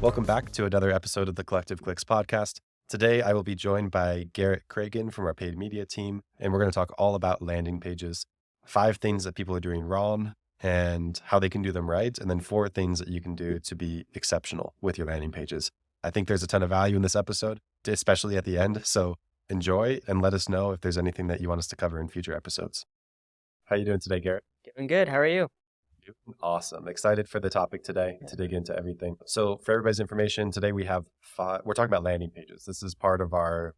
Welcome back to another episode of the Collective Clicks podcast. Today, I will be joined by Garrett Cragen from our paid media team, and we're going to talk all about landing pages, 5 things that people are doing wrong and how they can do them right, and then 4 things that you can do to be exceptional with your landing pages. I think there's a ton of value in this episode, especially at the end, so enjoy and let us know if there's anything that you want us to cover in future episodes. How are you doing today, Garrett? Doing good. How are you? Awesome. Excited for the topic today to dig into everything. So for everybody's information, today we're talking about landing pages. This is part of our,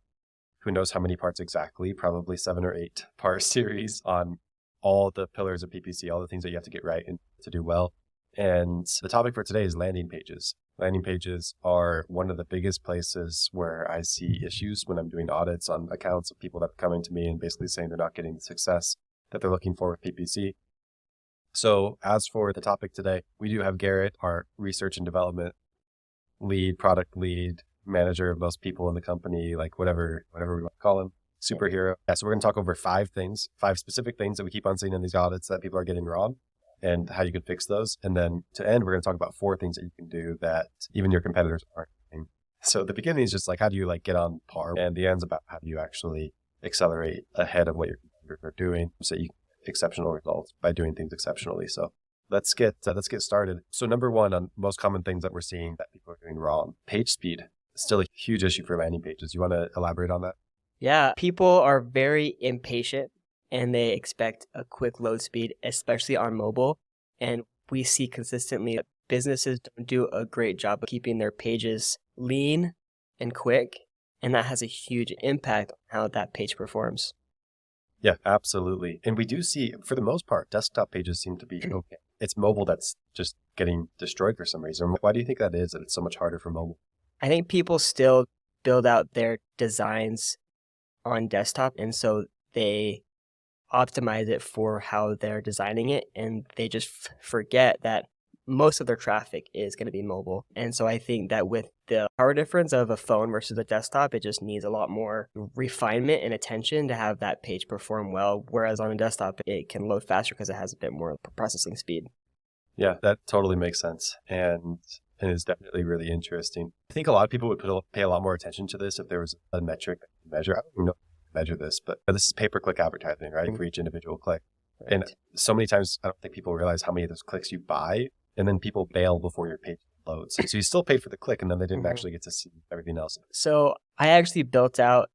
who knows how many parts exactly, probably 7 or 8 part series on all the pillars of PPC, all the things that you have to get right and to do well. And the topic for today is landing pages. Landing pages are one of the biggest places where I see issues when I'm doing audits on accounts of people that are coming to me and basically saying they're not getting the success that they're looking for with PPC. So as for the topic today, we do have Garrett, our research and development lead, product lead, manager of most people in the company, like whatever we want to call him, superhero. Yeah, so we're going to talk over 5 specific things that we keep on seeing in these audits that people are getting wrong and how you can fix those. And then to end, we're going to talk about 4 things that you can do that even your competitors aren't doing. So the beginning is just like, how do you get on par? And the end's about how do you actually accelerate ahead of what your competitors are doing so you exceptional results by doing things exceptionally. So let's get started. So number 1 on most common things that we're seeing that people are doing wrong, page speed is still a huge issue for landing pages. You want to elaborate on that? Yeah, people are very impatient and they expect a quick load speed, especially on mobile. And we see consistently that businesses don't do a great job of keeping their pages lean and quick. And that has a huge impact on how that page performs. Yeah, absolutely. And we do see, for the most part, desktop pages seem to be okay. It's mobile that's just getting destroyed for some reason. Why do you think that is, that it's so much harder for mobile? I think people still build out their designs on desktop, and so they optimize it for how they're designing it, and they just forget that most of their traffic is going to be mobile. And so I think that with the power difference of a phone versus a desktop, it just needs a lot more refinement and attention to have that page perform well. Whereas on a desktop, it can load faster because it has a bit more processing speed. Yeah, that totally makes sense. And is definitely really interesting. I think a lot of people would pay a lot more attention to this if there was a metric to measure. I don't even know how to measure this, but this is pay-per-click advertising, right? For each individual click. Right. And so many times, I don't think people realize how many of those clicks you buy. And then people bail before your page loads. So you still paid for the click and then they didn't actually get to see everything else. So I actually built out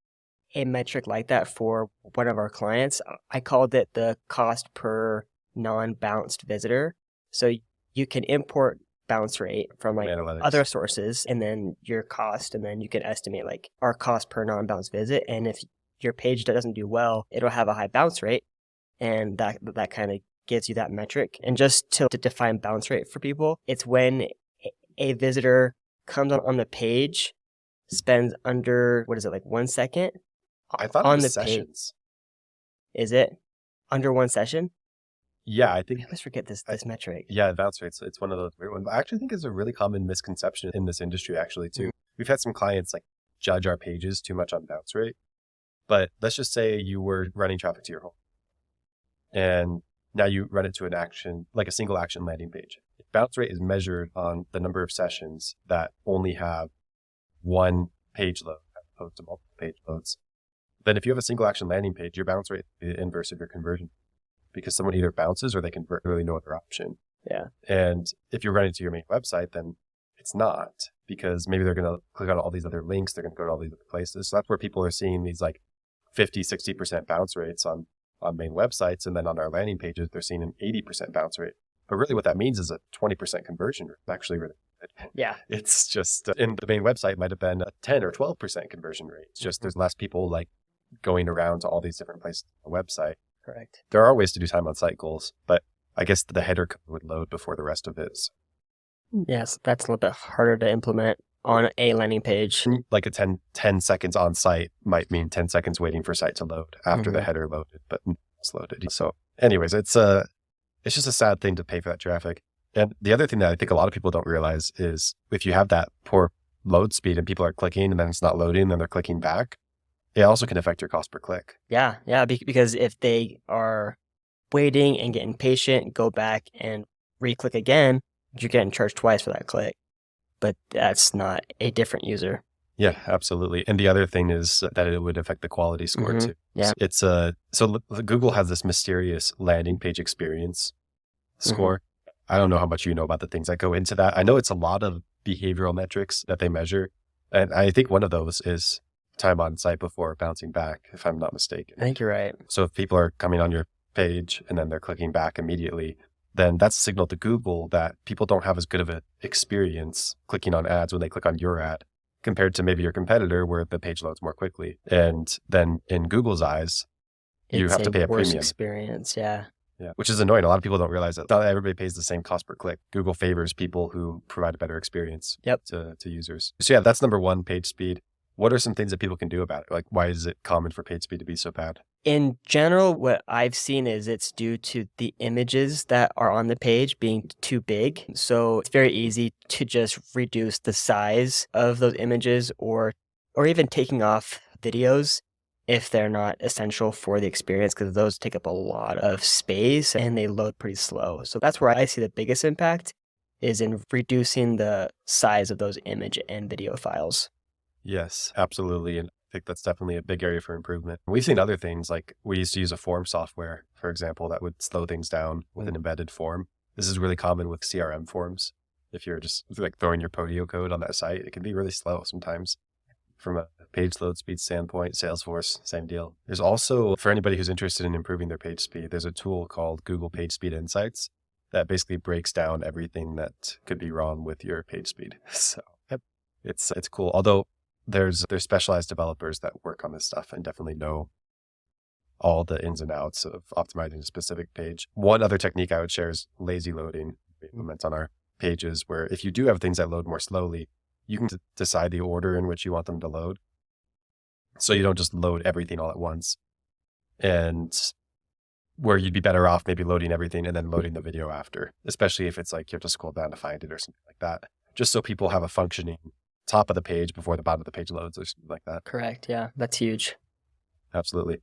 a metric like that for one of our clients. I called it the cost per non-bounced visitor. So you can import bounce rate from other sources and then your cost, and then you can estimate our cost per non-bounce visit. And if your page doesn't do well, it'll have a high bounce rate, and that kind of gives you that metric. And just to define bounce rate for people, it's when a visitor comes on the page, spends under, 1 second? I thought on it was the sessions. Is it under 1 session? Yeah, I think. I always forget this metric. Yeah, bounce rates. It's one of those weird ones. I actually think it's a really common misconception in this industry, actually, too. We've had some clients judge our pages too much on bounce rate. But let's just say you were running traffic to your home. And now you run it to an action, like a single action landing page. Bounce rate is measured on the number of sessions that only have one page load as opposed to multiple page loads. Then if you have a single action landing page, your bounce rate is the inverse of your conversion because someone either bounces or they convert, really no other option. Yeah. And if you're running to your main website, then it's not, because maybe they're going to click on all these other links. They're going to go to all these other places. So that's where people are seeing these 50, 60% bounce rates on main websites. And then on our landing pages, they're seeing an 80% bounce rate. But really what that means is a 20% conversion rate. It's actually really good. Yeah. It's just, in the main website might have been a 10 or 12% conversion rate. It's just there's less people going around to all these different places on the website. Correct. There are ways to do time on site goals, but I guess the header code would load before the rest of it. Yes, that's a little bit harder to implement on a landing page. Like a 10 seconds on site might mean 10 seconds waiting for site to load after the header loaded, but it's loaded. So anyways, it's just a sad thing to pay for that traffic. And the other thing that I think a lot of people don't realize is if you have that poor load speed and people are clicking and then it's not loading, then they're clicking back, it also can affect your cost per click. Yeah, because if they are waiting and getting patient, go back and re-click again, you're getting charged twice for that click. but that's not a different user. Yeah, absolutely. And the other thing is that it would affect the quality score too. Yeah. So Google has this mysterious landing page experience score. I don't know how much you know about the things that go into that. I know it's a lot of behavioral metrics that they measure. And I think one of those is time on site before bouncing back, if I'm not mistaken. I think you're right. So if people are coming on your page and then they're clicking back immediately, then that's a signal to Google that people don't have as good of an experience clicking on ads when they click on your ad compared to maybe your competitor where the page loads more quickly. And then in Google's eyes, you have to pay a worse premium. experience. Yeah. Yeah, which is annoying. A lot of people don't realize that not everybody pays the same cost per click. Google favors people who provide a better experience to users. So yeah, that's number one, page speed. What are some things that people can do about it? Like, why is it common for page speed to be so bad? In general, what I've seen is it's due to the images that are on the page being too big. So it's very easy to just reduce the size of those images or even taking off videos if they're not essential for the experience, because those take up a lot of space and they load pretty slow. So that's where I see the biggest impact is in reducing the size of those image and video files. Yes, absolutely. And I think that's definitely a big area for improvement. We've seen other things like we used to use a form software, for example, that would slow things down with an embedded form. This is really common with CRM forms. If you're just like throwing your Podio code on that site, it can be really slow sometimes. From a page load speed standpoint, Salesforce, same deal. There's also, for anybody who's interested in improving their page speed, there's a tool called Google Page Speed Insights that basically breaks down everything that could be wrong with your page speed. So it's cool. Although there's specialized developers that work on this stuff and definitely know all the ins and outs of optimizing a specific page. One other technique I would share is lazy loading. We implement on our pages where if you do have things that load more slowly, you can decide the order in which you want them to load. So you don't just load everything all at once. And where you'd be better off maybe loading everything and then loading the video after, especially if it's like you have to scroll down to find it or something like that. Just so people have a functioning top of the page before the bottom of the page loads or something like that. Correct. Yeah, that's huge. Absolutely.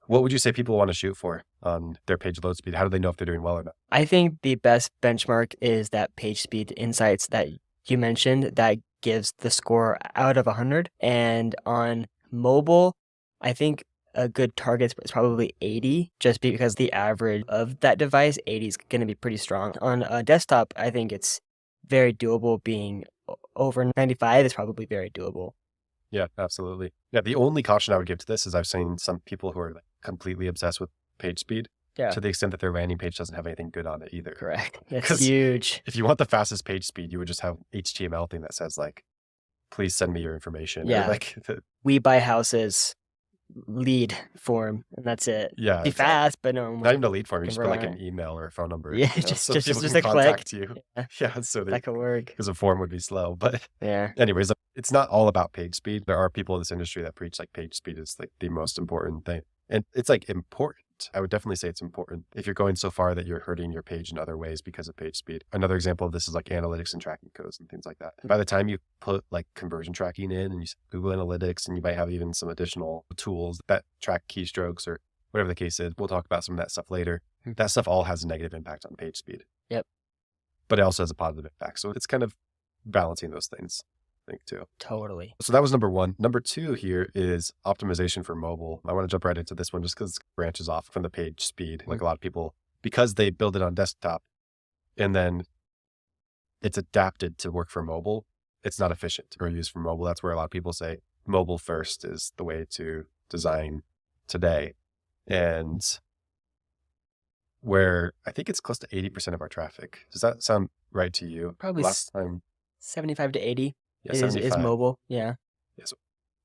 What would you say people want to shoot for on their page load speed? How do they know if they're doing well or not? I think the best benchmark is that page speed insights that you mentioned that gives the score out of 100. And on mobile, I think a good target is probably 80, just because the average of that device, 80 is going to be pretty strong. On a desktop, I think it's very doable. Being over 95 is probably very doable. Yeah, absolutely. Yeah, the only caution I would give to this is I've seen some people who are like completely obsessed with page speed. Yeah. To the extent that their landing page doesn't have anything good on it either. Correct. It's huge. If you want the fastest page speed, you would just have HTML thing that says like, please send me your information. Yeah. Or like we buy houses lead form, and that's it. Yeah. Be fast, but no. Not even a lead form. You just put like an email or a phone number. Yeah, so just people a can contact click. you. Yeah. So that could work. Because a form would be slow. But yeah. Anyways, it's not all about page speed. There are people in this industry that preach like page speed is like the most important thing. And it's like important. I would definitely say it's important if you're going so far that you're hurting your page in other ways because of page speed. Another example of this is like analytics and tracking codes and things like that. By the time you put like conversion tracking in and you Google Analytics, and you might have even some additional tools that track keystrokes or whatever the case is, we'll talk about some of that stuff later. That stuff all has a negative impact on page speed. Yep. But it also has a positive impact. So it's kind of balancing those things, I think, too. Totally. So that was number one. Number two here is optimization for mobile. I want to jump right into this one just because it branches off from the page speed. Like a lot of people, because they build it on desktop and then it's adapted to work for mobile, it's not efficient or used for mobile. That's where a lot of people say mobile first is the way to design today. And where I think it's close to 80% of our traffic. Does that sound right to you? Probably last time. 75 to 80 Yeah, is mobile. Yeah. Yeah, so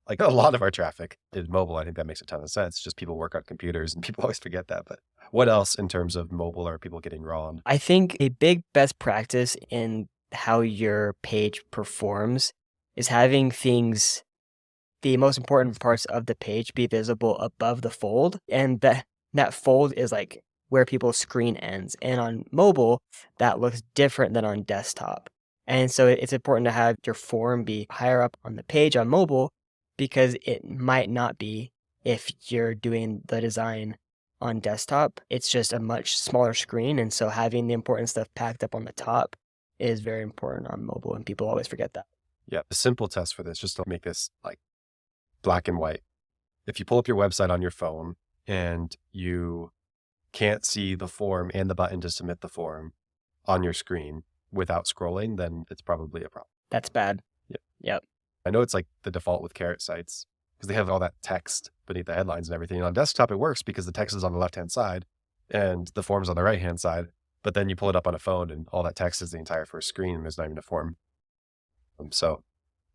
like a lot of our traffic is mobile. I think that makes a ton of sense. Just people work on computers and people always forget that. But what else in terms of mobile are people getting wrong? I think a big best practice in how your page performs is having things, the most important parts of the page, be visible above the fold. And that fold is like where people's screen ends. And on mobile, that looks different than on desktop. And so it's important to have your form be higher up on the page on mobile, because it might not be if you're doing the design on desktop. It's just a much smaller screen. And so having the important stuff packed up on the top is very important on mobile, and people always forget that. Yeah. A simple test for this, just to make this like black and white. If you pull up your website on your phone and you can't see the form and the button to submit the form on your screen without scrolling, then it's probably a problem. That's bad. Yep. Yep. I know it's like the default with Carrot sites because they have all that text beneath the headlines and everything. And on desktop, it works because the text is on the left-hand side and the form's on the right-hand side. But then you pull it up on a phone and all that text is the entire first screen and there's not even a form. So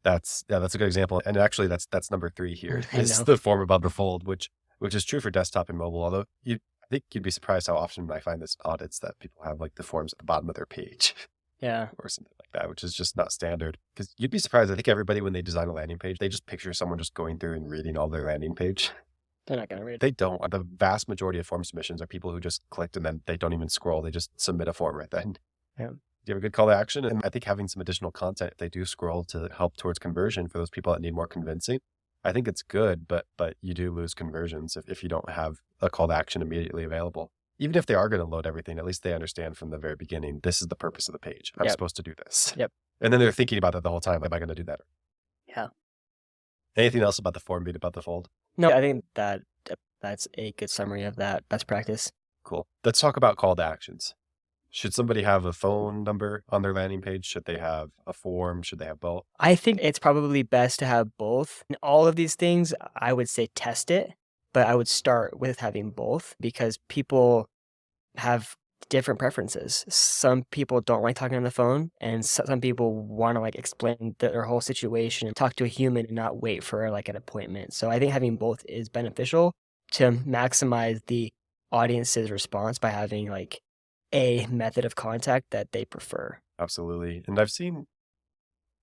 that's a good example. And actually that's number 3 here I is know. the form above the fold, which is true for desktop and mobile. Although I think you'd be surprised how often I find this audits that people have like the forms at the bottom of their page Yeah. or something like that, which is just not standard. Because you'd be surprised. I think everybody, when they design a landing page, they just picture someone just going through and reading all their landing page. They're not going to read it. They don't. The vast majority of form submissions are people who just clicked and then they don't even scroll. They just submit a form right then. Yeah. Do you have a good call to action? And I think having some additional content, if they do scroll, to help towards conversion for those people that need more convincing, I think it's good, but you do lose conversions if you don't have a call to action immediately available. Even if they are going to load everything, at least they understand from the very beginning, this is the purpose of the page. I'm Yep. supposed to do this. Yep. And then they're thinking about that the whole time. Am I going to do that? Yeah. Anything else about the form being above the fold? No, I think that's a good summary of that best practice. Cool. Let's talk about call to actions. Should somebody have a phone number on their landing page? Should they have a form? Should they have both? I think it's probably best to have both. In all of these things, I would say test it, but I would start with having both because people have different preferences. Some people don't like talking on the phone, and some people want to like explain their whole situation and talk to a human and not wait for like an appointment. So I think having both is beneficial to maximize the audience's response by having like a method of contact that they prefer. Absolutely. And I've seen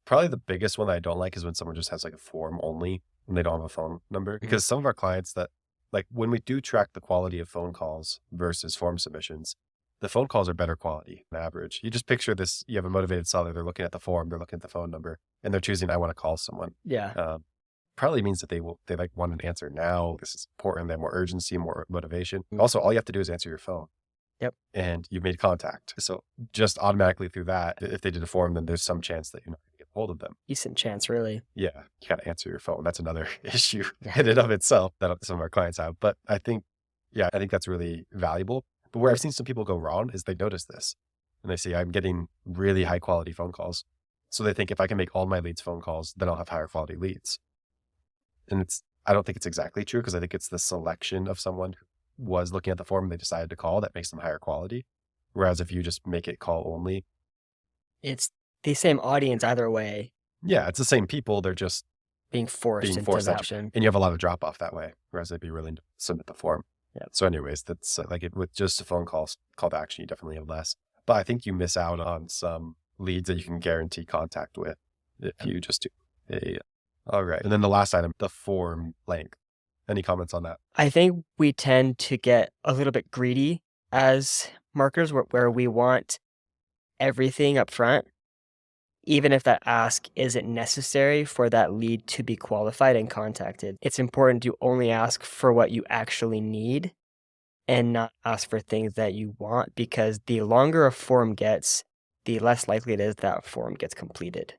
probably the biggest one that I don't like is when someone just has like a form only and they don't have a phone number. Because some of our clients that, like, when we do track the quality of phone calls versus form submissions, the phone calls are better quality on average. You just picture this, you have a motivated seller, they're looking at the form, they're looking at the phone number, and they're choosing, I want to call someone. Yeah. Probably means that they like want an answer now. This is important. They have more urgency, more motivation. Mhm. Also, all you have to do is answer your phone. Yep. And you've made contact. So just automatically through that, if they did a form, then there's some chance that you're not going to get hold of them. Decent chance, really. Yeah. You got to answer your phone. That's another issue Yeah. in and of itself that some of our clients have. But I think that's really valuable. But where I've seen some people go wrong is they notice this and they say, I'm getting really high quality phone calls. So they think if I can make all my leads phone calls, then I'll have higher quality leads. And I don't think it's exactly true because I think it's the selection of someone who was looking at the form and they decided to call that makes them higher quality. Whereas if you just make it call only, It's the same audience either way, yeah, it's the same people. They're just being forced into that action. and you have a lot of drop off that way. Whereas they'd be willing to submit the form. Yeah. So anyways, that's with just a phone call to action, you definitely have less. But I think you miss out on some leads that you can guarantee contact with if you just do all right. And then the last item, the form length. Any comments on that? I think we tend to get a little bit greedy as marketers where we want everything up front, even if that ask isn't necessary for that lead to be qualified and contacted. It's important to only ask for what you actually need and not ask for things that you want, because the longer a form gets, the less likely it is that form gets completed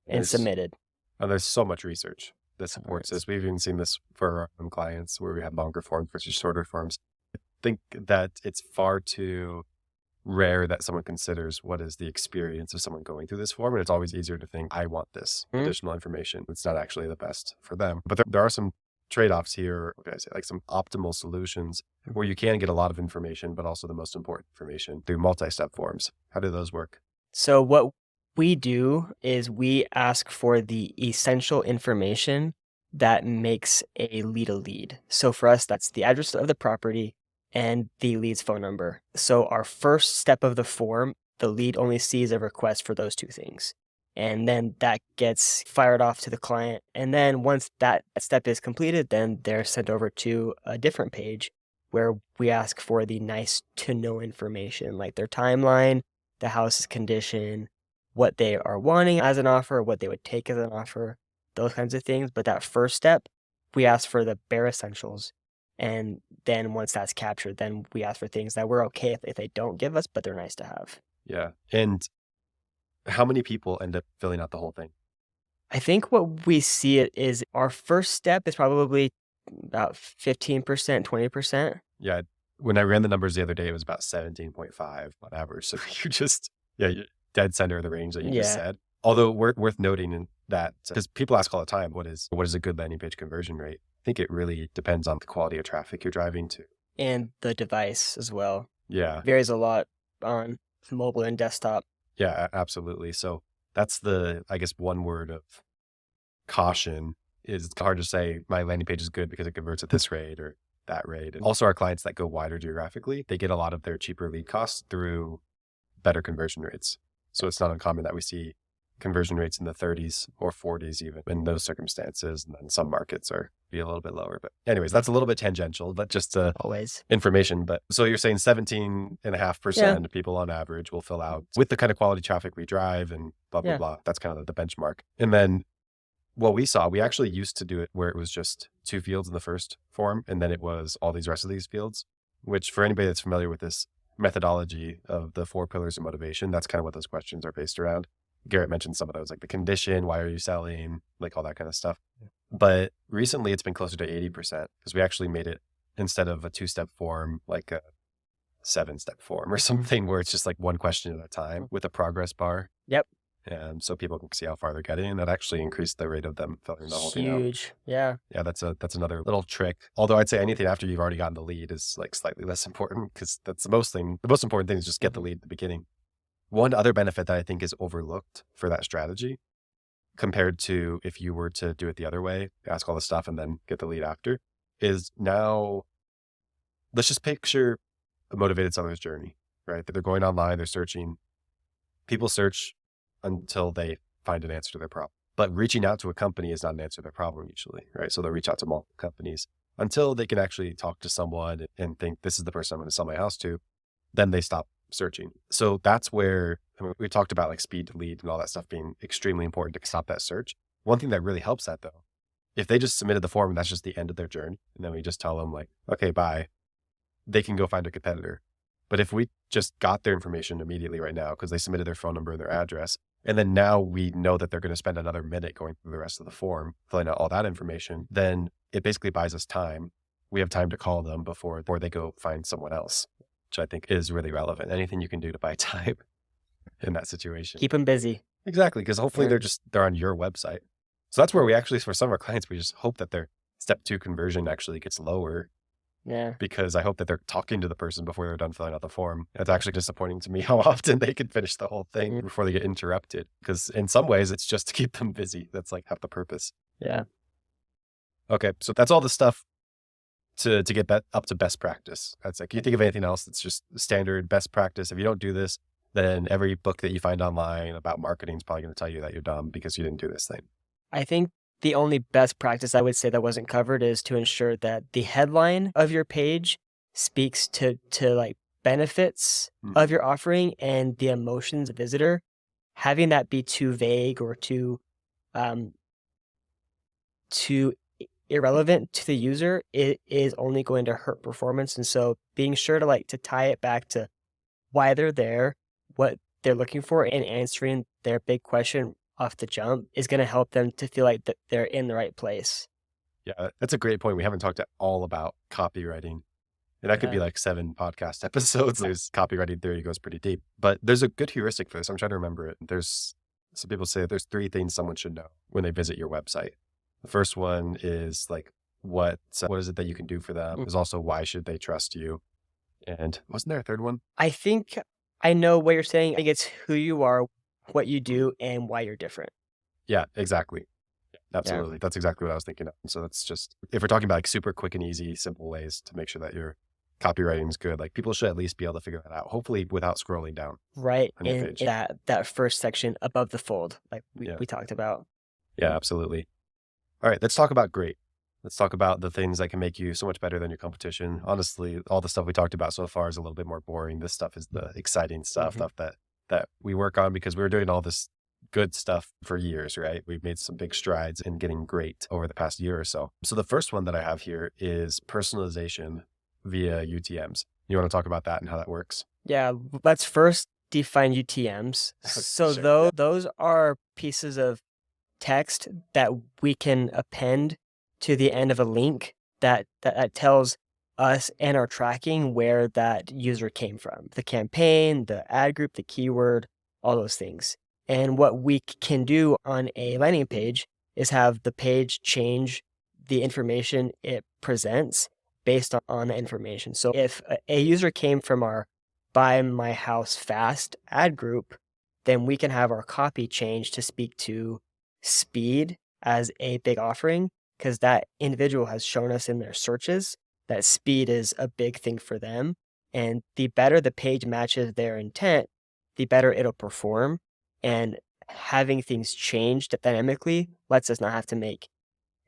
and submitted. There's so much research that supports this. We've even seen this for our own clients where we have longer forms versus shorter forms. I think that it's far too rare that someone considers what is the experience of someone going through this form. And it's always easier to think, I want this additional information. It's not actually the best for them. But there are some trade-offs here, what can I say, like some optimal solutions where you can get a lot of information, but also the most important information through multi-step forms. How do those work? So what we do is we ask for the essential information that makes a lead. So for us, that's the address of the property and the lead's phone number. So our first step of the form, the lead only sees a request for those two things. And then that gets fired off to the client. And then once that step is completed, then they're sent over to a different page where we ask for the nice to know information, like their timeline, the house's condition, what they are wanting as an offer, what they would take as an offer, those kinds of things. But that first step, we ask for the bare essentials. And then once that's captured, then we ask for things that we're okay if they don't give us, but they're nice to have. Yeah. And How many people end up filling out the whole thing? I think what we see it is our first step is probably about 15%, 20%. Yeah. When I ran the numbers the other day, it was about 17.5 on average. So you're dead center of the range that you just Yeah. said. Although worth noting in that, because people ask all the time, what is a good landing page conversion rate? I think it really depends on the quality of traffic you're driving to. And the device as well. Yeah. Varies a lot on mobile and desktop. Yeah, absolutely. So that's I guess, one word of caution is it's hard to say my landing page is good because it converts at this rate or that rate. And also our clients that go wider geographically, they get a lot of their cheaper lead costs through better conversion rates. So it's not uncommon that we see conversion rates in the 30s or 40s even in those circumstances. And then some markets are be a little bit lower. But anyways, that's a little bit tangential, but just Always. information. But so you're saying 17.5% of people on average will fill out with the kind of quality traffic we drive and blah, blah, Yeah. blah. That's kind of the benchmark. And then what we saw, we actually used to do it where it was just 2 fields in the first form, and then it was all these rest of these fields, which for anybody that's familiar with this methodology of the 4 pillars of motivation, that's kind of what those questions are based around. Garrett mentioned some of those, like the condition, why are you selling, like all that kind of stuff. But recently it's been closer to 80% because we actually made it, instead of a 2-step form, like a 7-step form or something where it's just like one question at a time with a progress bar. Yep. And so people can see how far they're getting, and that actually increased the rate of them filling the whole thing out. Huge. Yeah. Yeah, that's another little trick. Although I'd say anything after you've already gotten the lead is like slightly less important because that's the most important thing is just get the lead at the beginning. One other benefit that I think is overlooked for that strategy compared to if you were to do it the other way, ask all the stuff and then get the lead after, is now let's just picture a motivated seller's journey, right? They're going online, they're searching. People search until they find an answer to their problem. But reaching out to a company is not an answer to their problem usually, right? So they'll reach out to multiple companies until they can actually talk to someone and think this is the person I'm going to sell my house to. Then they stop searching. So that's where we talked about like speed to lead and all that stuff being extremely important to stop that search. One thing that really helps that though, if they just submitted the form and that's just the end of their journey, and then we just tell them like, okay, bye, they can go find a competitor. But if we just got their information immediately right now because they submitted their phone number and their address, and then now we know that they're going to spend another minute going through the rest of the form, filling out all that information, then it basically buys us time. We have time to call them before they go find someone else, which I think is really relevant. Anything you can do to buy time in that situation. Keep them busy. Exactly, because hopefully they're on your website. So that's where we actually, for some of our clients, we just hope that their step 2 conversion actually gets lower. Yeah. Because I hope that they're talking to the person before they're done filling out the form. It's actually disappointing to me how often they can finish the whole thing before they get interrupted. Because in some ways, it's just to keep them busy. That's like half the purpose. Yeah. Okay, so that's all the stuff to get up to best practice. I'd say, can you think of anything else that's just standard best practice? If you don't do this, then every book that you find online about marketing is probably going to tell you that you're dumb because you didn't do this thing. I think the only best practice I would say that wasn't covered is to ensure that the headline of your page speaks to like benefits of your offering and the emotions of the visitor. Having that be too vague or too irrelevant to the user, it is only going to hurt performance. And so being sure to tie it back to why they're there, what they're looking for, and answering their big question off the jump is going to help them to feel like that they're in the right place. Yeah, that's a great point. We haven't talked at all about copywriting. And that could be like 7 podcast episodes. There's copywriting theory goes pretty deep, but there's a good heuristic for this. I'm trying to remember it. Some people say there's 3 things someone should know when they visit your website. The first one is like, what is it that you can do for them? There's also, why should they trust you? And wasn't there a third one? I think I know what you're saying. I think it's who you are, what you do, and why you're different. Yeah, exactly. Absolutely. Yeah. That's exactly what I was thinking of. So that's just, if we're talking about like super quick and easy, simple ways to make sure that your copywriting is good, like people should at least be able to figure that out, hopefully without scrolling down. Right. In that first section above the fold, like we talked about. Yeah, absolutely. All right, let's talk about great. Let's talk about the things that can make you so much better than your competition. Honestly, all the stuff we talked about so far is a little bit more boring. This stuff is the exciting stuff, stuff that we work on because we were doing all this good stuff for years, right? We've made some big strides in getting great over the past year or so. So the first one that I have here is personalization via UTMs. You want to talk about that and how that works? Yeah, let's first define UTMs. So Sure. those are pieces of text that we can append to the end of a link that tells us and our tracking where that user came from, the campaign, the ad group, the keyword, all those things. And what we can do on a landing page is have the page change the information it presents based on the information. So if a user came from our Buy My House Fast ad group, then we can have our copy change to speak to speed as a big offering, because that individual has shown us in their searches that speed is a big thing for them. And the better the page matches their intent, the better it'll perform. And having things changed dynamically lets us not have to make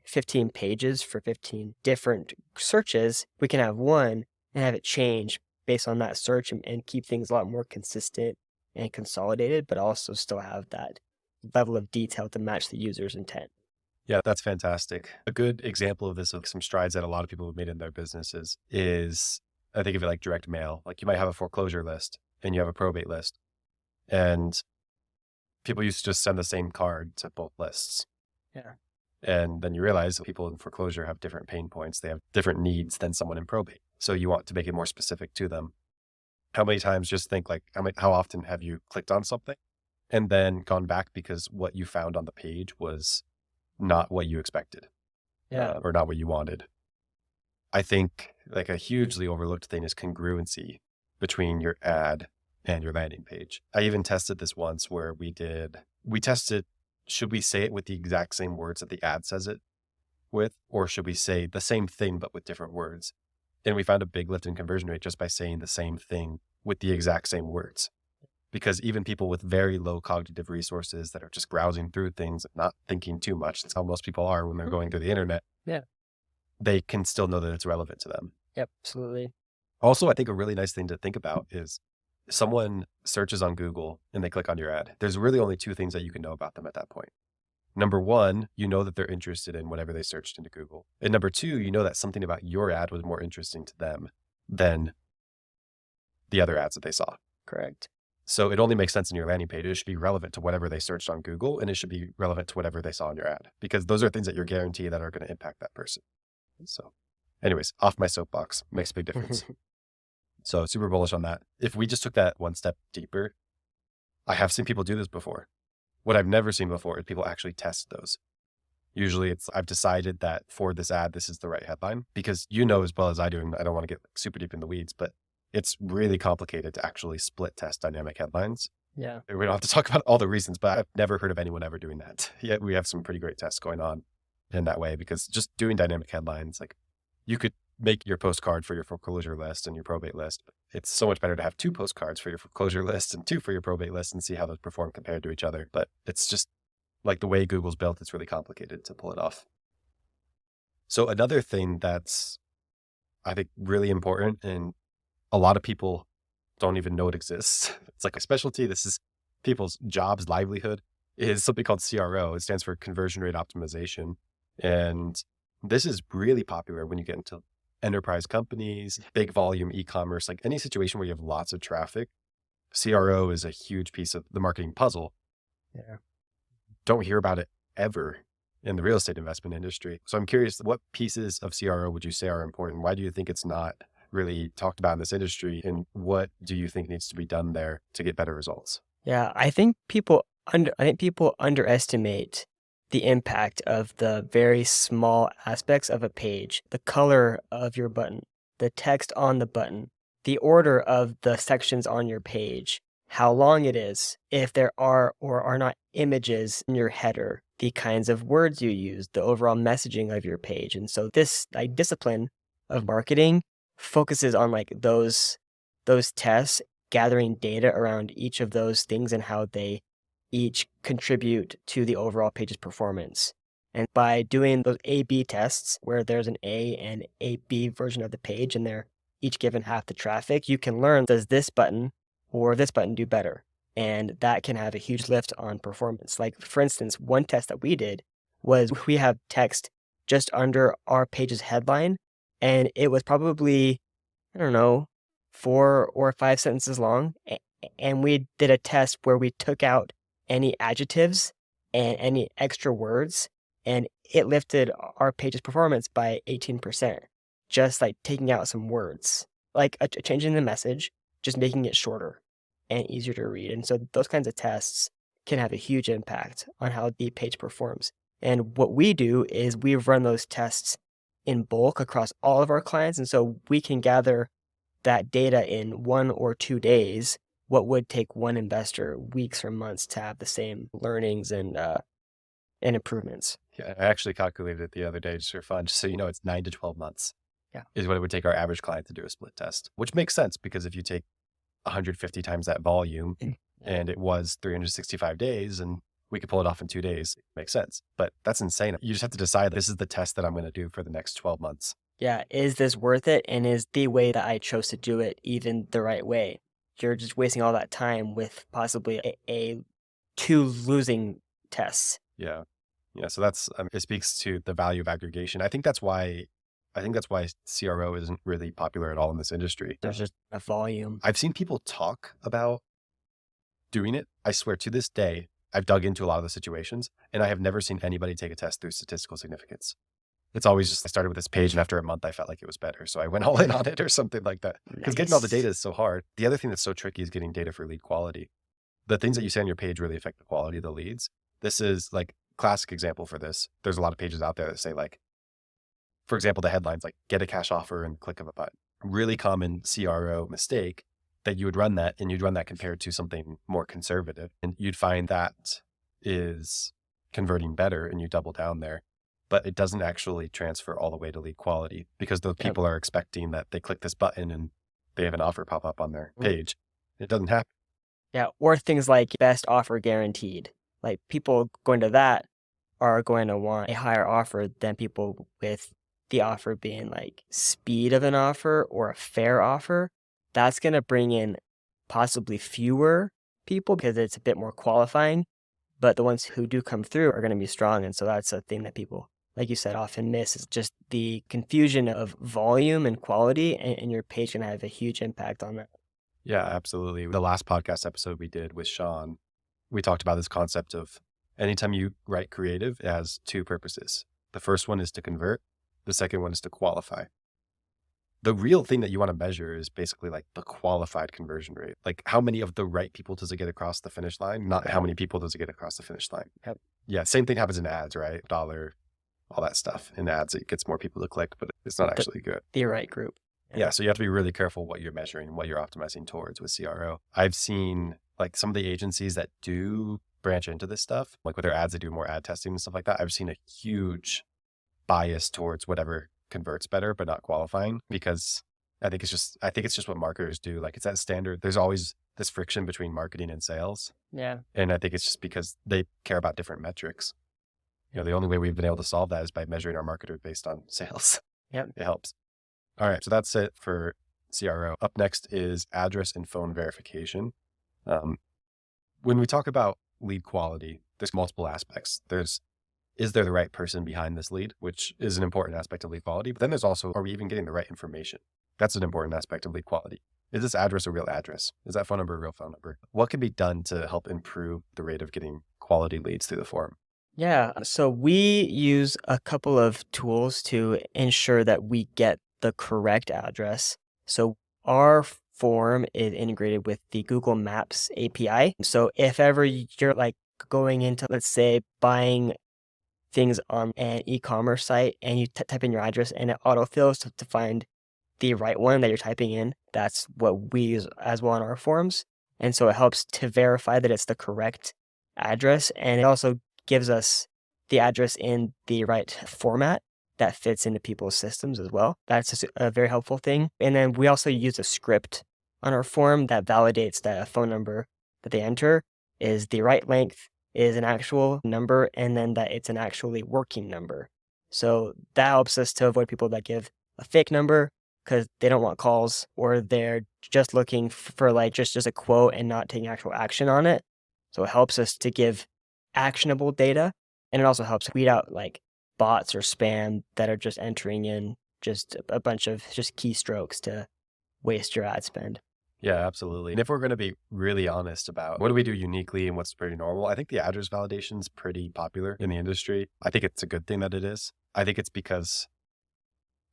15 pages for 15 different searches. We can have one and have it change based on that search and keep things a lot more consistent and consolidated, but also still have that level of detail to match the user's intent. Yeah, that's fantastic. A good example of this, of some strides that a lot of people have made in their businesses, is I think of it like direct mail. Like you might have a foreclosure list and you have a probate list, and people used to just send the same card to both lists. Yeah. And then you realize people in foreclosure have different pain points. They have different needs than someone in probate. So you want to make it more specific to them. How many times, just think like, how often have you clicked on something and then gone back because what you found on the page was not what you expected, or not what you wanted? I think like a hugely overlooked thing is congruency between your ad and your landing page. I even tested this once where we tested, should we say it with the exact same words that the ad says it with, or should we say the same thing but with different words? And we found a big lift in conversion rate just by saying the same thing with the exact same words. Because even people with very low cognitive resources that are just browsing through things, not thinking too much, that's how most people are when they're going through the internet. Yeah. They can still know that it's relevant to them. Yep, absolutely. Also, I think a really nice thing to think about is someone searches on Google and they click on your ad. There's really only two things that you can know about them at that point. Number one, you know that they're interested in whatever they searched into Google. And number two, you know that something about your ad was more interesting to them than the other ads that they saw. Correct. So it only makes sense in your landing page. It should be relevant to whatever they searched on Google, and it should be relevant to whatever they saw in your ad, because those are things that you're guaranteed that are going to impact that person. So anyways, off my soapbox, makes a big difference. So super bullish on that. If we just took that one step deeper, I have seen people do this before. What I've never seen before is people actually test those. Usually it's, I've decided that for this ad, this is the right headline, because you know as well as I do, and I don't want to get super deep in the weeds, but it's really complicated to actually split test dynamic headlines. Yeah. We don't have to talk about all the reasons, but I've never heard of anyone ever doing that. Yet we have some pretty great tests going on in that way, because just doing dynamic headlines, like you could make your postcard for your foreclosure list and your probate list. It's so much better to have two postcards for your foreclosure list and two for your probate list and see how those perform compared to each other. But it's just like the way Google's built, it's really complicated to pull it off. So another thing that's, I think, really important, and a lot of people don't even know it exists. It's like a specialty. This is people's jobs, livelihood, is something called CRO. It stands for conversion rate optimization. And this is really popular when you get into enterprise companies, big volume e-commerce, like any situation where you have lots of traffic. CRO is a huge piece of the marketing puzzle. Yeah. Don't hear about it ever in the real estate investment industry. So I'm curious, what pieces of CRO would you say are important? Why do you think it's not really talked about in this industry? And what do you think needs to be done there to get better results? Yeah, I think people underestimate the impact of the very small aspects of a page, the color of your button, the text on the button, the order of the sections on your page, how long it is, if there are or are not images in your header, the kinds of words you use, the overall messaging of your page. And so this discipline of marketing focuses on those tests, gathering data around each of those things and how they each contribute to the overall page's performance. And by doing those A/B tests, where there's an A and A/B version of the page and they're each given half the traffic, you can learn, does this button or this button do better? And that can have a huge lift on performance. Like, for instance, one test that we did was we have text just under our page's headline, and it was probably, I don't know, 4 or 5 sentences long. and we did a test where we took out any adjectives and any extra words, and it lifted our page's performance by 18%, just like taking out some words, like a change in the message, just making it shorter and easier to read. And so those kinds of tests can have a huge impact on how the page performs. And what we do is we run those tests in bulk across all of our clients. And so we can gather that data in 1 or 2 days, what would take one investor weeks or months to have the same learnings and improvements. Yeah, I actually calculated it the other day just for fun, just so you know, it's 9 to 12 months. Yeah. Is what it would take our average client to do a split test, which makes sense because if you take 150 times that volume and it was 365 days and we could pull it off in 2 days, it makes sense. But that's insane. You just have to decide this is the test that I'm going to do for the next 12 months. Yeah, is this worth it? And is the way that I chose to do it even the right way? You're just wasting all that time with possibly a 2 losing tests. Yeah. Yeah. So that's, it speaks to the value of aggregation. I think that's why CRO isn't really popular at all in this industry. There's just a volume. I've seen people talk about doing it. I swear to this day, I've dug into a lot of the situations and I have never seen anybody take a test through statistical significance. It's always just, I started with this page and after a month, I felt like it was better. So I went all in on it or something like that. Because getting all the data is so hard. The other thing that's so tricky is getting data for lead quality. The things that you say on your page really affect the quality of the leads. This is like classic example for this. There's a lot of pages out there that say like, for example, the headlines like get a cash offer and click of a button. Really common CRO mistake that you would run that and you'd run that compared to something more conservative. And you'd find that is converting better and you double down there. But it doesn't actually transfer all the way to lead quality because those people are expecting that they click this button and they have an offer pop up on their page. It doesn't happen. Yeah, or things like best offer guaranteed. Like people going to that are going to want a higher offer than people with the offer being like speed of an offer or a fair offer. That's going to bring in possibly fewer people because it's a bit more qualifying. But the ones who do come through are going to be strong. And so that's a thing that people, like you said, often miss is just the confusion of volume and quality, and your page can have a huge impact on that. Yeah, absolutely. The last podcast episode we did with Sean, we talked about this concept of anytime you write creative, it has 2 purposes. The first one is to convert. The second one is to qualify. The real thing that you want to measure is basically like the qualified conversion rate. Like how many of the right people does it get across the finish line? Not how many people does it get across the finish line. Yep. Yeah, same thing happens in ads, right? Dollar, all that stuff. In ads, it gets more people to click, but it's not actually good. The right group. Yeah, so you have to be really careful what you're measuring, what you're optimizing towards with CRO. I've seen like some of the agencies that do branch into this stuff, like with their ads, they do more ad testing and stuff like that. I've seen a huge bias towards whatever converts better, but not qualifying because I think it's just what marketers do. Like it's that standard. There's always this friction between marketing and sales. Yeah. And I think it's just because they care about different metrics. You know, the only way we've been able to solve that is by measuring our marketer based on sales. Yep. It helps. All right. So that's it for CRO. Up next is address and phone verification. When we talk about lead quality, there's multiple aspects. Is there the right person behind this lead, which is an important aspect of lead quality. But then there's also, are we even getting the right information? That's an important aspect of lead quality. Is this address a real address? Is that phone number a real phone number? What can be done to help improve the rate of getting quality leads through the forum? Yeah. So we use a couple of tools to ensure that we get the correct address. So our form is integrated with the Google Maps API. So if ever you're like going into, let's say, buying things on an e-commerce site and you type in your address and it autofills to find the right one that you're typing in, that's what we use as well on our forms. And so it helps to verify that it's the correct address. And it also gives us the address in the right format that fits into people's systems as well. That's a very helpful thing. And then we also use a script on our form that validates that a phone number that they enter is the right length, is an actual number, and then that it's an actually working number. So that helps us to avoid people that give a fake number because they don't want calls or they're just looking for like just a quote and not taking actual action on it. So it helps us to give actionable data, and it also helps weed out like bots or spam that are just entering in just a bunch of just keystrokes to waste your ad spend. Yeah, absolutely. And if we're going to be really honest about what do we do uniquely and what's pretty normal, I think the address validation is pretty popular in the industry. I think it's a good thing that it is. I think it's because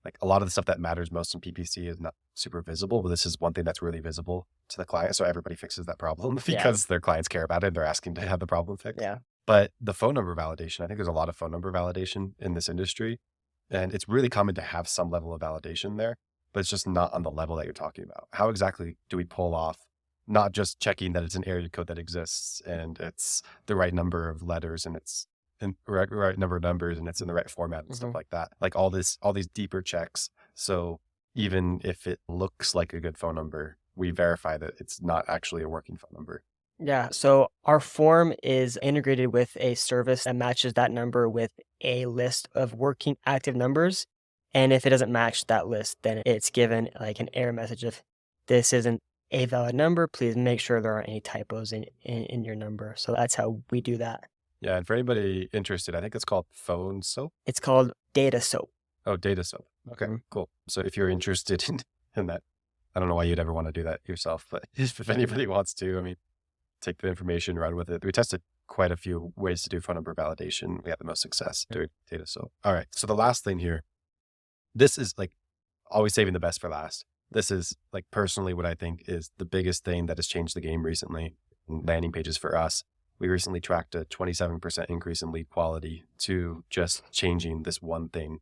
like a lot of the stuff that matters most in PPC is not super visible, but this is one thing that's really visible to the client. So everybody fixes that problem Yeah. because their clients care about it and they're asking to have the problem fixed. Yeah. But the phone number validation, I think there's a lot of phone number validation in this industry. And it's really common to have some level of validation there, but it's just not on the level that you're talking about. How exactly do we pull off not just checking that it's an area code that exists and it's the right number of letters and it's in right number of numbers and it's in the right format and stuff Mhm. like that. Like all these deeper checks. So even if it looks like a good phone number, we verify that it's not actually a working phone number. Yeah. So our form is integrated with a service that matches that number with a list of working active numbers. And if it doesn't match that list, then it's given like an error message of this isn't a valid number. Please make sure there aren't any typos in your number. So that's how we do that. Yeah. And for anybody interested, I think it's called phone soap. It's called data soap. Oh, data soap. Okay, Mhm. cool. So if you're interested in that, I don't know why you'd ever want to do that yourself, but if anybody wants to, I mean, take the information, run with it. We tested quite a few ways to do phone number validation. We had the most success doing data soap. All right. So the last thing here, this is like always saving the best for last. This is like personally what I think is the biggest thing that has changed the game recently in landing pages for us. We recently tracked a 27% increase in lead quality to just changing this one thing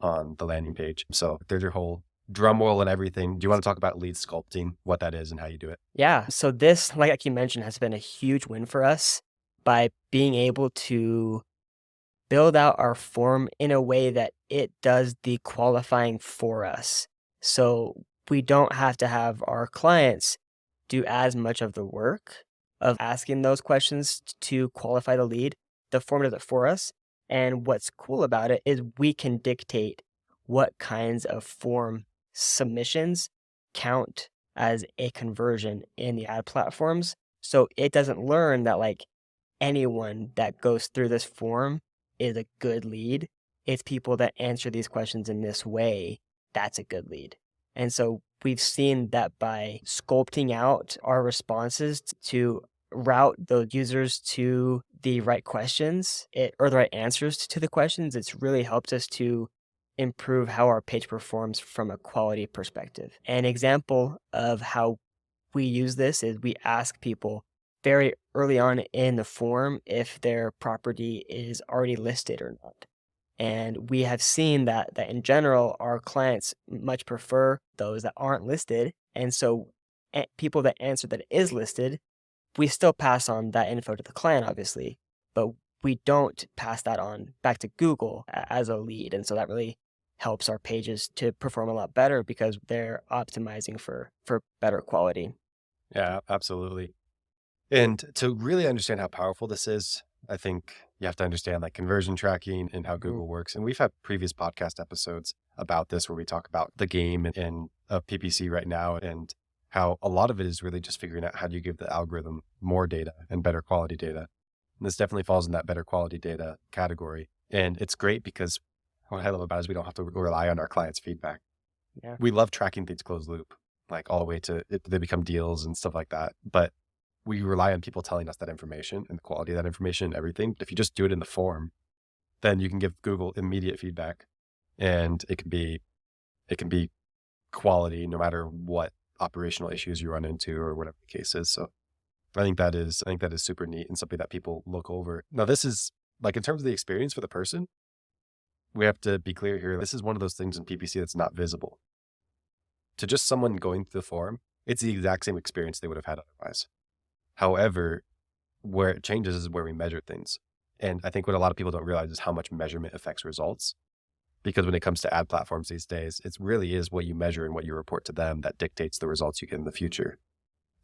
on the landing page. So there's your whole drum roll and everything. Do you want to talk about lead sculpting, what that is and how you do it? Yeah. So this, like you mentioned, has been a huge win for us by being able to build out our form in a way that it does the qualifying for us. So we don't have to have our clients do as much of the work of asking those questions to qualify the lead. The form does it for us. And what's cool about it is we can dictate what kinds of form submissions count as a conversion in the ad platforms. So it doesn't learn that like anyone that goes through this form is a good lead. It's people that answer these questions in this way that's a good lead. And so we've seen that by sculpting out our responses to route those users to the right questions or the right answers to the questions, it's really helped us to improve how our page performs from a quality perspective. An example of how we use this is we ask people very early on in the form if their property is already listed or not. And we have seen that in general, our clients much prefer those that aren't listed. And so people that answer that it is listed, we still pass on that info to the client, obviously, but we don't pass that on back to Google as a lead. And so that really helps our pages to perform a lot better because they're optimizing for better quality. Yeah, absolutely. And to really understand how powerful this is, I think you have to understand like conversion tracking and how Mhm. Google works. And we've had previous podcast episodes about this where we talk about the game and of PPC right now and how a lot of it is really just figuring out how do you give the algorithm more data and better quality data. And this definitely falls in that better quality data category. And it's great because what I love about it is we don't have to rely on our clients' feedback. Yeah. We love tracking things closed loop, like all the way to they become deals and stuff like that. But we rely on people telling us that information and the quality of that information and everything. If you just do it in the form, then you can give Google immediate feedback and it can be quality no matter what operational issues you run into or whatever the case is. So I think that is super neat and something that people look over. Now this is like in terms of the experience for the person, we have to be clear here. This is one of those things in PPC that's not visible. To just someone going through the form, it's the exact same experience they would have had otherwise. However, where it changes is where we measure things. And I think what a lot of people don't realize is how much measurement affects results. Because when it comes to ad platforms these days, it really is what you measure and what you report to them that dictates the results you get in the future.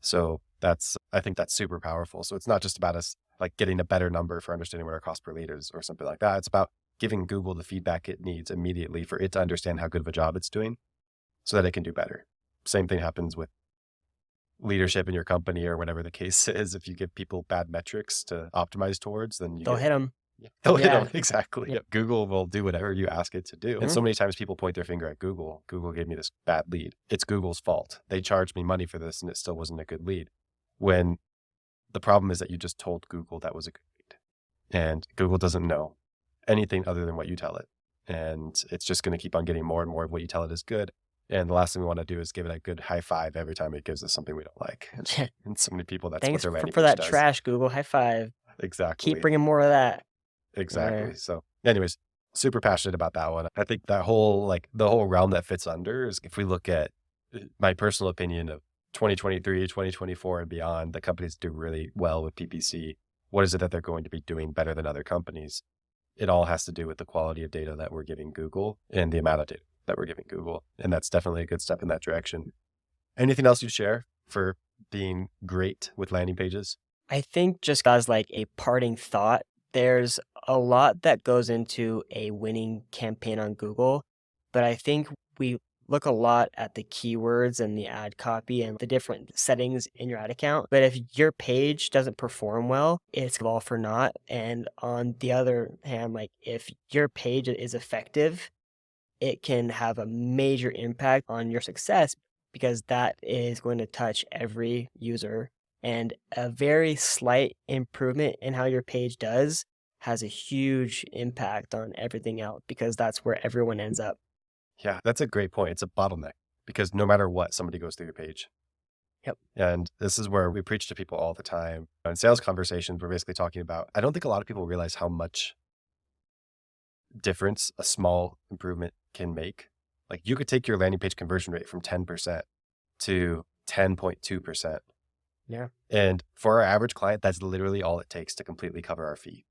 So I think that's super powerful. So it's not just about us like getting a better number for understanding what our cost per lead is or something like that. It's about giving Google the feedback it needs immediately for it to understand how good of a job it's doing so that it can do better. Same thing happens with leadership in your company or whatever the case is. If you give people bad metrics to optimize towards, then you They'll get hit them. They Yeah. don't, exactly. Yeah. Google will do whatever you ask it to do. And so many times people point their finger at Google. Google gave me this bad lead. It's Google's fault. They charged me money for this and it still wasn't a good lead. When the problem is that you just told Google that was a good lead. And Google doesn't know anything other than what you tell it. And it's just going to keep on getting more and more of what you tell it is good. And the last thing we want to do is give it a good high five every time it gives us something we don't like. And so many people, that's what Thanks their landing for page that does. trash, Google. High five. Exactly. Keep bringing more of that. Exactly. So anyways, super passionate about that one. I think that whole, like the whole realm that fits under is, if we look at my personal opinion of 2023, 2024 and beyond, the companies do really well with PPC. What is it that they're going to be doing better than other companies? It all has to do with the quality of data that we're giving Google and the amount of data that we're giving Google. And that's definitely a good step in that direction. Anything else you'd share for being great with landing pages? I think just as like a parting thought, there's a lot that goes into a winning campaign on Google, but I think we look a lot at the keywords and the ad copy and the different settings in your ad account. But if your page doesn't perform well, it's all for naught. And on the other hand, like if your page is effective, it can have a major impact on your success because that is going to touch every user. And a very slight improvement in how your page does has a huge impact on everything else because that's where everyone ends up. Yeah, that's a great point. It's a bottleneck because no matter what, somebody goes through your page. Yep. And this is where we preach to people all the time. In sales conversations, we're basically talking about, I don't think a lot of people realize how much difference a small improvement can make. Like you could take your landing page conversion rate from 10% to 10.2%. Yeah. And for our average client, that's literally all it takes to completely cover our fee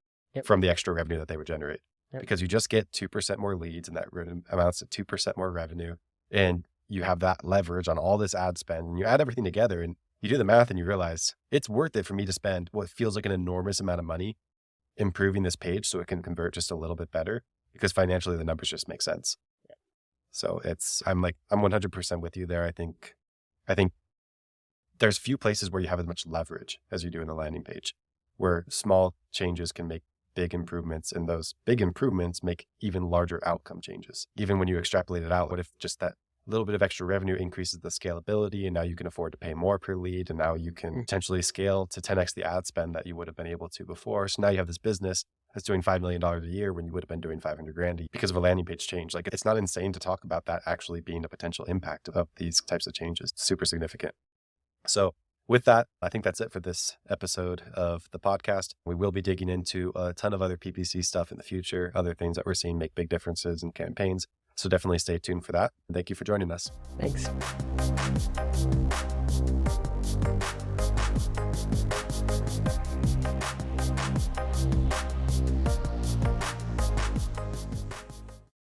from the extra revenue that they would generate. Because you just get 2% more leads and that amounts to 2% more revenue. And you have that leverage on all this ad spend and you add everything together and you do the math and you realize it's worth it for me to spend what feels like an enormous amount of money improving this page so it can convert just a little bit better because financially the numbers just make sense. Yeah. So I'm 100% with you there. I think there's few places where you have as much leverage as you do in the landing page, where small changes can make big improvements, and those big improvements make even larger outcome changes. Even when you extrapolate it out, what if just that little bit of extra revenue increases the scalability and now you can afford to pay more per lead and now you can potentially scale to 10x the ad spend that you would have been able to before. So now you have this business that's doing $5 million a year when you would have been doing $500,000 because of a landing page change. Like it's not insane to talk about that actually being a potential impact of these types of changes. Super significant. So with that, I think that's it for this episode of the podcast. We will be digging into a ton of other PPC stuff in the future, other things that we're seeing make big differences in campaigns. So definitely stay tuned for that. Thank you for joining us. Thanks.